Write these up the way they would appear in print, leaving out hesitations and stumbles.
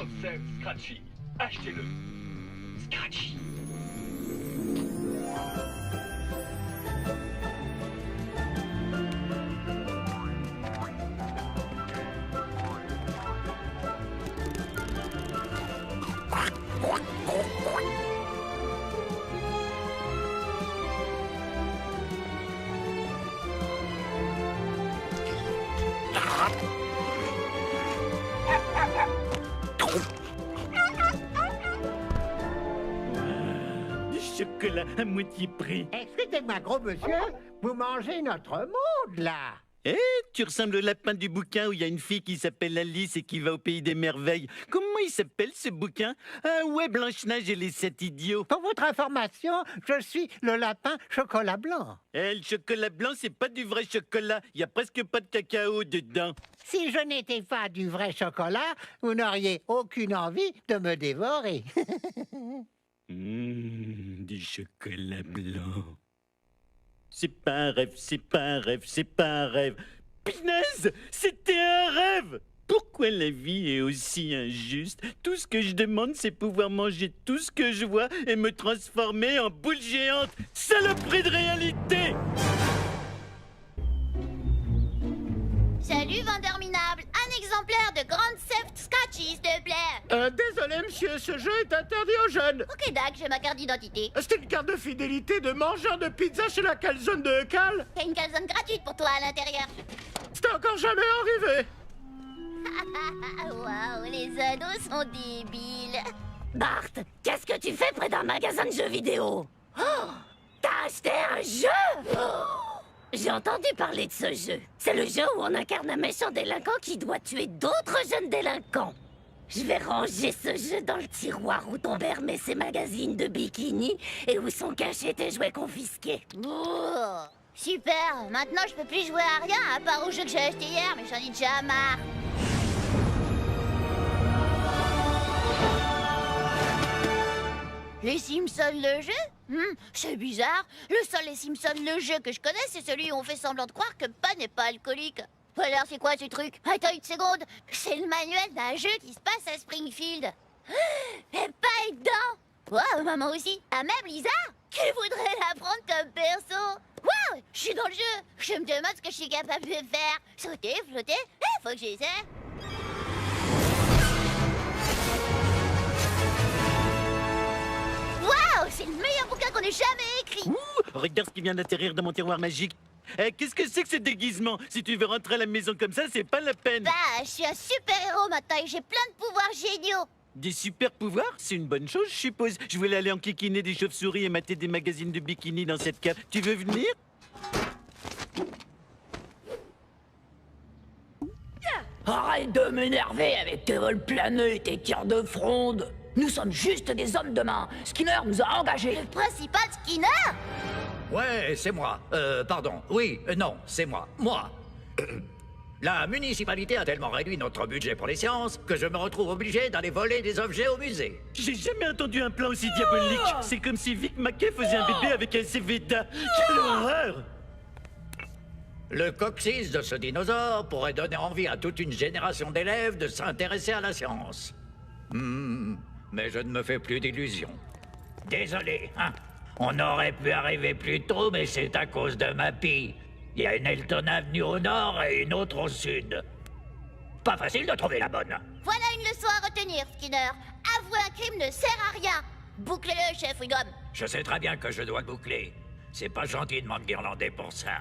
Grand Theft Scratchy. Achetez-le. Scratchy. Du chocolat à moitié prix. Excusez-moi, gros monsieur, vous mangez notre monde, là. Eh, tu ressembles au lapin du bouquin où il y a une fille qui s'appelle Alice et qui va au pays des merveilles. Comment il s'appelle ce bouquin? Ah ouais, Blanche-Neige et les 7 idiots. Pour votre information, je suis le lapin chocolat blanc. Eh, le chocolat blanc, c'est pas du vrai chocolat. Il y a presque pas de cacao dedans. Si je n'étais pas du vrai chocolat, vous n'auriez aucune envie de me dévorer. Du chocolat blanc. C'est pas un rêve, c'est pas un rêve, c'est pas un rêve. Punaise, c'était un rêve! Pourquoi la vie est aussi injuste? Tout ce que je demande, c'est pouvoir manger tout ce que je vois et me transformer en boule géante. Saloperie de réalité! Salut, vendeur minable. Un exemplaire de Grand Theft Scratchy, s'il te plaît. Désolé, monsieur, ce jeu est interdit aux jeunes. Ok, Doc, j'ai ma carte d'identité. C'est une carte de fidélité de mangeur de pizza chez la calzone de Cal. T'as une calzone gratuite pour toi à l'intérieur. C'était encore jamais arrivé. Waouh, les ados sont débiles. Bart, qu'est-ce que tu fais près d'un magasin de jeux vidéo? Oh, t'as acheté un jeu? Oh, j'ai entendu parler de ce jeu. C'est le jeu où on incarne un méchant délinquant qui doit tuer d'autres jeunes délinquants. Je vais ranger ce jeu dans le tiroir où ton père met ses magazines de bikini et où sont cachés tes jouets confisqués. Oh, super, maintenant je peux plus jouer à rien à part au jeu que j'ai acheté hier, mais j'en ai déjà marre. Les Simpsons le jeu? C'est bizarre. Le seul Les Simpsons le jeu que je connais, c'est celui où on fait semblant de croire que Pan n'est pas alcoolique. Alors c'est quoi ce truc? Attends une seconde. C'est le manuel d'un jeu qui se passe à Springfield. Et pas dedans. Waouh, maman aussi. Ah, même Lisa? Qui voudrait la prendre comme perso? Waouh, je suis dans le jeu. Je me demande ce que je suis capable de faire. Sauter, flotter, faut que j'essaie. Waouh, c'est le meilleur bouquin qu'on ait jamais écrit. Ouh, regarde ce qui vient d'atterrir dans mon tiroir magique. Eh, qu'est-ce que c'est que ce déguisement? Si tu veux rentrer à la maison comme ça, c'est pas la peine. Bah, je suis un super-héros maintenant et j'ai plein de pouvoirs géniaux. Des super pouvoirs? C'est une bonne chose, je suppose. Je voulais aller enquiquiner des chauves-souris et mater des magazines de bikini dans cette cave. Tu veux venir? Arrête de m'énerver avec tes vols planeux et tes tirs de fronde. Nous sommes juste des hommes de main. Skinner nous a engagés. Le principal Skinner? Ouais, c'est moi. Pardon. Oui, non, c'est moi. Moi. La municipalité a tellement réduit notre budget pour les sciences que je me retrouve obligé d'aller voler des objets au musée. J'ai jamais entendu un plan aussi diabolique. C'est comme si Vic Mackey faisait un bébé avec un Cevita. Quelle horreur! Le coccyx de ce dinosaure pourrait donner envie à toute une génération d'élèves de s'intéresser à la science. Mais je ne me fais plus d'illusions. Désolé, hein. On aurait pu arriver plus tôt, mais c'est à cause de ma pie. Il y a une Elton Avenue au nord et une autre au sud. Pas facile de trouver la bonne. Voilà une leçon à retenir, Skinner. Avouer un crime ne sert à rien. Bouclez-le, chef Wiggum. Je sais très bien que je dois le boucler. C'est pas gentil de m'enguirlander pour ça.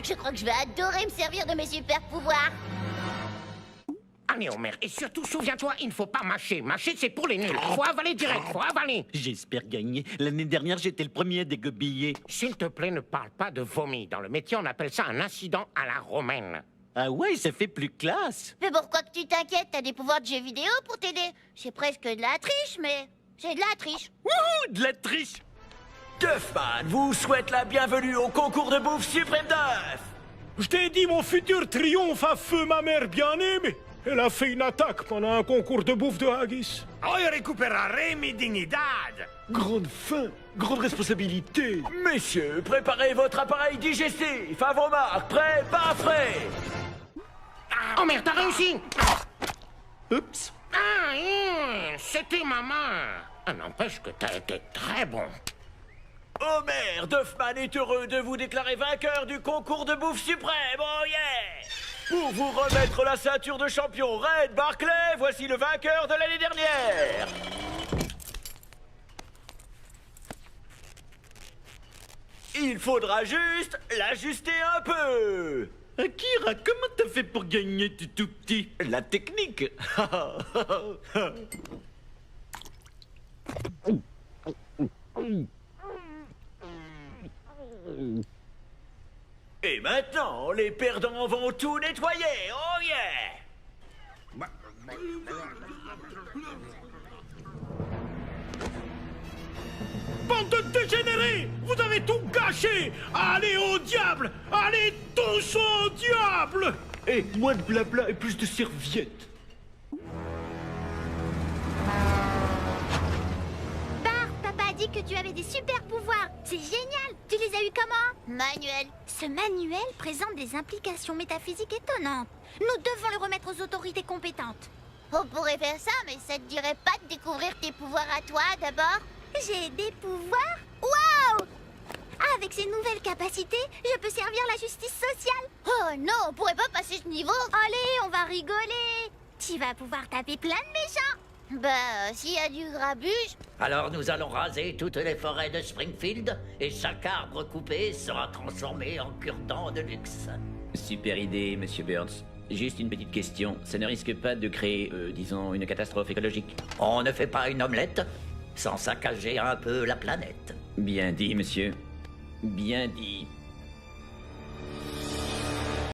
Je crois que je vais adorer me servir de mes super pouvoirs. Allez, Homer, et surtout, souviens-toi, il ne faut pas mâcher. Mâcher, c'est pour les nuls. Faut avaler direct, faut avaler. J'espère gagner. L'année dernière, j'étais le premier à dégobiller. S'il te plaît, ne parle pas de vomi. Dans le métier, on appelle ça un incident à la romaine. Ah ouais, ça fait plus classe. Mais pourquoi que tu t'inquiètes? T'as des pouvoirs de jeux vidéo pour t'aider. C'est presque de la triche, mais c'est de la triche. Wouhou, de la triche. Duffman vous souhaite la bienvenue au concours de bouffe Suprême Duff. Je t'ai dit, mon futur triomphe à feu ma mère bien-aimée. Elle a fait une attaque pendant un concours de bouffe de haggis. Hoy recuperaré mi dignidad. Grande faim. grande responsabilité. Messieurs, préparez votre appareil digestif. À vos marques, prêts, pas frais. Homer, t'as réussi. Oups. Ah, c'était ma main. N'empêche que t'as été très bon. Homer, Duffman est heureux de vous déclarer vainqueur du concours de bouffe suprême. Oh yeah! Pour vous remettre la ceinture de champion Red Barclay, voici le vainqueur de l'année dernière. Il faudra juste l'ajuster un peu. Akira, comment t'as fait pour gagner, t'es tout petit? La technique. Et maintenant, les perdants vont tout nettoyer. Oh yeah! Bande de dégénérés! Vous avez tout gâché! Allez au diable! Allez tous au diable! Eh, moins de blabla et plus de serviettes. Bart, papa a dit que tu avais des super pouvoirs. C'est génial. Tu les as eus comment? Manuel. Ce manuel présente des implications métaphysiques étonnantes. Nous devons le remettre aux autorités compétentes. On pourrait faire ça, mais ça te dirait pas de découvrir tes pouvoirs à toi d'abord? J'ai des pouvoirs? Waouh! Avec ces nouvelles capacités, je peux servir la justice sociale. Oh non, on pourrait pas passer ce niveau. Allez, on va rigoler. Tu vas pouvoir taper plein de méchants. Bah, s'il y a du grabuge. Alors nous allons raser toutes les forêts de Springfield et chaque arbre coupé sera transformé en cure-dent de luxe. Super idée, monsieur Burns. Juste une petite question. Ça ne risque pas de créer, disons, une catastrophe écologique? On ne fait pas une omelette sans saccager un peu la planète. Bien dit, monsieur. Bien dit.